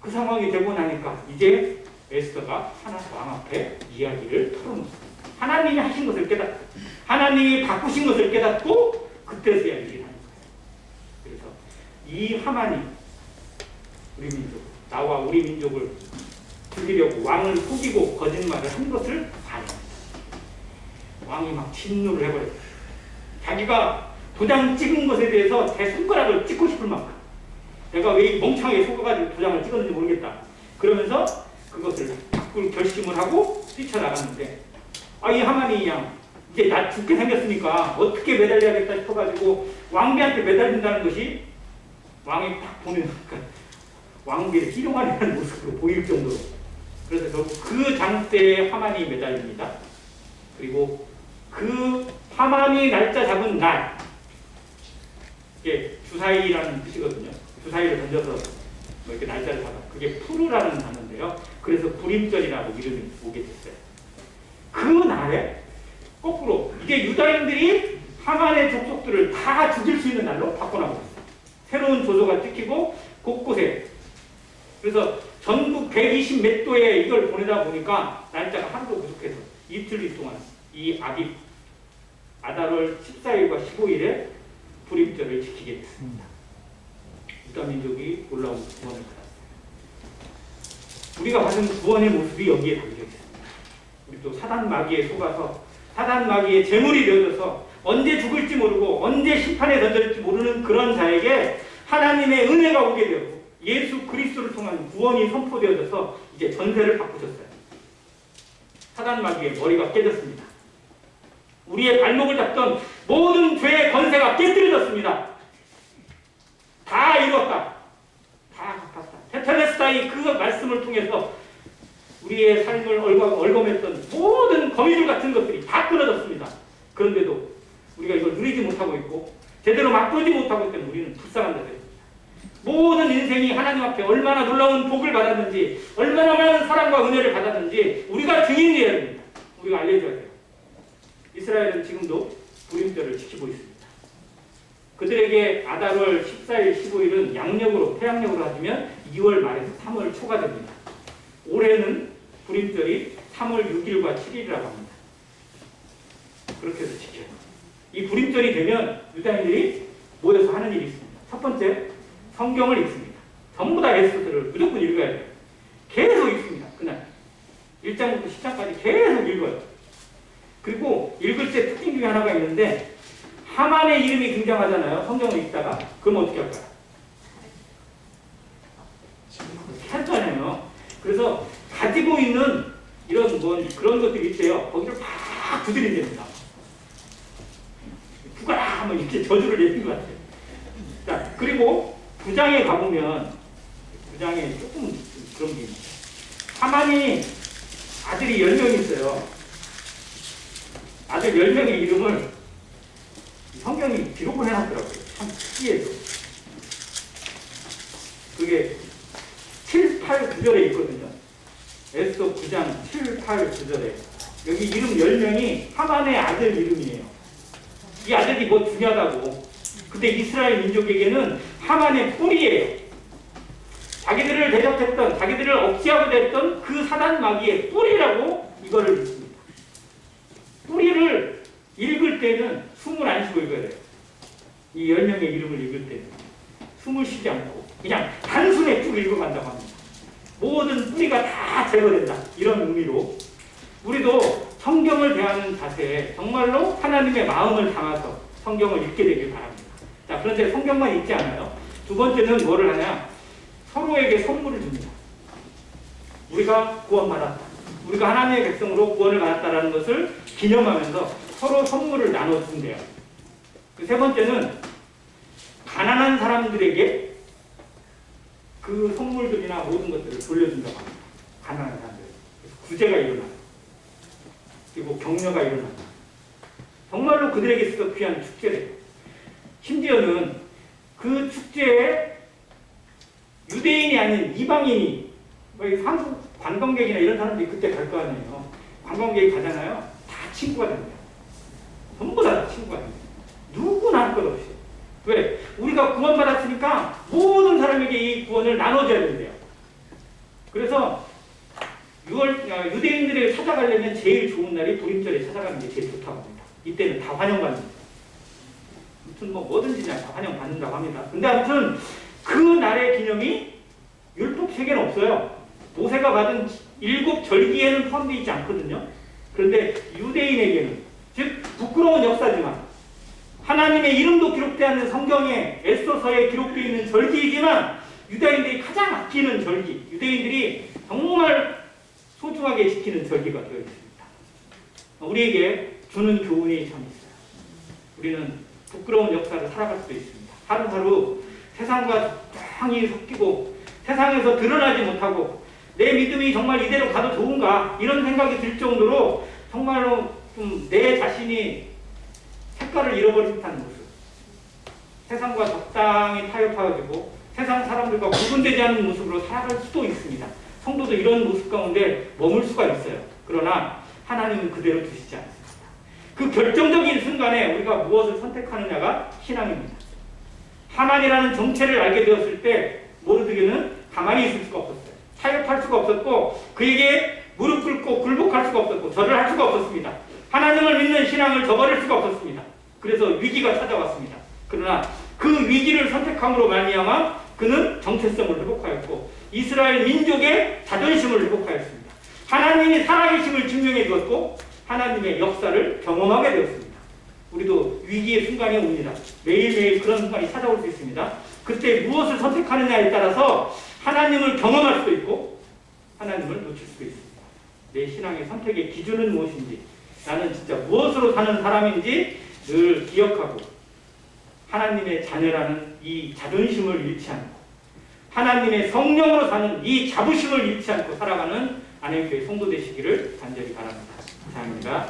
그 상황이 되고 나니까 이제 에스더가 하나 왕 앞에 이야기를 털어놓습니다. 하나님이 하신 것을 깨닫고 하나님이 바꾸신 것을 깨닫고 그때서야 얘기를 하는 거예요. 그래서 이 하만이 우리 민족, 나와 우리 민족을 죽이려고 왕을 속이고 거짓말을 한 것을 반영합니다. 왕이 막 진노를 해버렸어요. 자기가 도장 찍은 것에 대해서 대손가락을 찍고 싶을 만큼 내가 왜 멍청하게 속아가지고 도장을 찍었는지 모르겠다. 그러면서 그것을 바꿀 결심을 하고 뛰쳐나갔는데 이 하만이 양 이제 나 죽게 생겼으니까 어떻게 매달려야겠다 싶어가지고 왕비한테 매달린다는 것이 왕이 딱 보면 왕비를 희롱하려는 모습으로 보일 정도로 그래서 결국 그 장대에 하만이 매달립니다. 그리고 그 하만이 날짜 잡은 날 이게 주사위라는 뜻이거든요. 주사위를 던져서 뭐 이렇게 날짜를 잡아 그게 푸르라는 단어인데요. 그래서 불임절이라고 이름이 오게 됐어요. 그 날에 거꾸로 이게 유다인들이 하만의 족속들을 다 죽일 수 있는 날로 바꿔나가고 있어요. 새로운 조조가 찍히고 곳곳에 그래서 전국 120 몇 도에 이걸 보내다 보니까 날짜가 하루도 부족해서 이틀 동안 이 아빕 아달월 14일과 15일에 불임절을 지키게 됐습니다. 유다 민족이 놀라운 구원을 받았어요. 우리가 받은 구원의 모습이 여기에 담겨 있습니다. 우리 또 사단 마귀에 속아서 사단 마귀의 제물이 되어져서 언제 죽을지 모르고 언제 심판에 던질지 모르는 그런 자에게 하나님의 은혜가 오게 되었고 예수 그리스도를 통한 구원이 선포되어져서 이제 전세를 바꾸셨어요. 사단 마귀의 머리가 깨졌습니다. 우리의 발목을 잡던 모든 죄의 권세가 깨뜨려졌습니다. 다 이뤘다. 다 갚았다. 테텔레스타이 그 말씀을 통해서 우리의 삶을 얼검했던 모든 거미줄 같은 것들이 다 끊어졌습니다. 그런데도 우리가 이걸 누리지 못하고 있고 제대로 맛보지 못하고 있기 때문에 우리는 불쌍한 자들입니다. 모든 인생이 하나님 앞에 얼마나 놀라운 복을 받았는지 얼마나 많은 사랑과 은혜를 받았는지 우리가 증인해야 됩니다. 우리가 알려줘야 돼요. 이스라엘은 지금도 불임절을 지키고 있습니다. 그들에게 아달월 14일, 15일은 양력으로 태양력으로 하시면 2월 말에서 3월 초가 됩니다. 올해는 불임절이 3월 6일과 7일이라고 합니다. 그렇게 해서 지켜요. 이 불임절이 되면 유다인들이 모여서 하는 일이 있습니다. 첫 번째, 성경을 읽습니다. 전부 다 에스더를 무조건 읽어야 돼요. 계속 읽습니다. 그날 1장부터 10장까지 계속 읽어요. 그리고 읽을 때 특징 중에 하나가 있는데 하만의 이름이 등장하잖아요. 성경을 읽다가. 그럼 어떻게 할까요? 찾잖아요. 그래서 가지고 있는 이런 그런 것들이 있대요. 거기를 막 두드린답니다. 부가라 하면 이렇게 저주를 내는 것 같아요. 자, 그리고 9장에 가보면 9장에 조금 그런 게 있습니다. 하만이 아들이 10명 있어요. 아들 10명의 이름을 성경이 기록을 해놨더라고요. 참 특이해요. 그게 7, 8, 9절에 있거든요. 에스더 9장 7, 8, 9절에 여기 이름 10명이 하만의 아들 이름이에요. 이 아들이 뭐 중요하다고. 그때 이스라엘 민족에게는 하만의 뿌리예요. 자기들을 대적했던, 자기들을 억제하고 됐던 그 사단 마귀의 뿌리라고 이거를 믿습니다. 뿌리를 읽을 때는 숨을 안 쉬고 읽어야 돼요. 이 10명의 이름을 읽을 때는 숨을 쉬지 않고 그냥 단순히 쭉 읽어간다고 합니다. 모든 뿌리가 다 제거된다. 이런 의미로 우리도 성경을 대하는 자세에 정말로 하나님의 마음을 담아서 성경을 읽게 되길 바랍니다. 자, 그런데 성경만 읽지 않아요. 두 번째는 뭐를 하냐? 서로에게 선물을 줍니다. 우리가 구원받았다. 우리가 하나님의 백성으로 구원을 받았다는 것을 기념하면서 서로 선물을 나눠준대요. 그 세 번째는 가난한 사람들에게 그 선물들이나 모든 것들을 돌려준다고 합니다. 가난한 사람들. 구제가 일어나요. 그리고 격려가 일어나요. 정말로 그들에게 있어서 귀한 축제래요. 심지어는 그 축제에 유대인이 아닌 이방인이 한국 관광객이나 이런 사람들이 그때 갈 거 아니에요. 관광객이 가잖아요. 다 친구가 됩니다. 전부 다 친구가 됩니다. 누구나 할 것 없이. 왜? 우리가 구원받았으니까 모든 사람에게 이 구원을 나눠줘야 된대요. 그래서 유대인들에게 찾아가려면 제일 좋은 날이 부림절에 찾아가는 게 제일 좋다고 합니다. 이때는 다 환영받는다. 아무튼 뭐든지 다 환영받는다고 합니다. 근데 아무튼 그 날의 기념이 율법책에는 없어요. 모세가 받은 7절기에는 포함되어 있지 않거든요. 그런데 유대인에게는, 즉 부끄러운 역사지만 하나님의 이름도 기록되어 있는 성경에 에스더서에 기록되어 있는 절기이지만 유대인들이 가장 아끼는 절기, 유대인들이 정말 소중하게 지키는 절기가 되어 있습니다. 우리에게 주는 교훈이 참 있어요. 우리는 부끄러운 역사를 살아갈 수도 있습니다. 하루하루 세상과 적당히 섞이고 세상에서 드러나지 못하고 내 믿음이 정말 이대로 가도 좋은가 이런 생각이 들 정도로 정말로 좀 내 자신이 색깔을 잃어버린 듯한 모습, 세상과 적당히 타협하고 세상 사람들과 구분되지 않는 모습으로 살아갈 수도 있습니다. 성도도 이런 모습 가운데 머물 수가 있어요. 그러나 하나님은 그대로 두시지 않습니다. 그 결정적인 순간에 우리가 무엇을 선택하느냐가 신앙입니다. 하나님이라는 정체를 알게 되었을 때 모르드게는 가만히 있을 수가 없었어요. 타협할 수가 없었고 그에게 무릎 꿇고 굴복할 수가 없었고 절을 할 수가 없었습니다. 하나님을 믿는 신앙을 저버릴 수가 없었습니다. 그래서 위기가 찾아왔습니다. 그러나 그 위기를 선택함으로 말미암아 그는 정체성을 회복하였고 이스라엘 민족의 자존심을 회복하였습니다. 하나님이 살아계심을 증명해 주었고 하나님의 역사를 경험하게 되었습니다. 우리도 위기의 순간이 옵니다. 매일매일 그런 순간이 찾아올 수 있습니다. 그때 무엇을 선택하느냐에 따라서 하나님을 경험할 수도 있고 하나님을 놓칠 수도 있습니다. 내 신앙의 선택의 기준은 무엇인지, 나는 진짜 무엇으로 사는 사람인지 늘 기억하고 하나님의 자녀라는 이 자존심을 잃지 않고 하나님의 성령으로 사는 이 자부심을 잃지 않고 살아가는 안양교회 성도 되시기를 간절히 바랍니다. 감사합니다.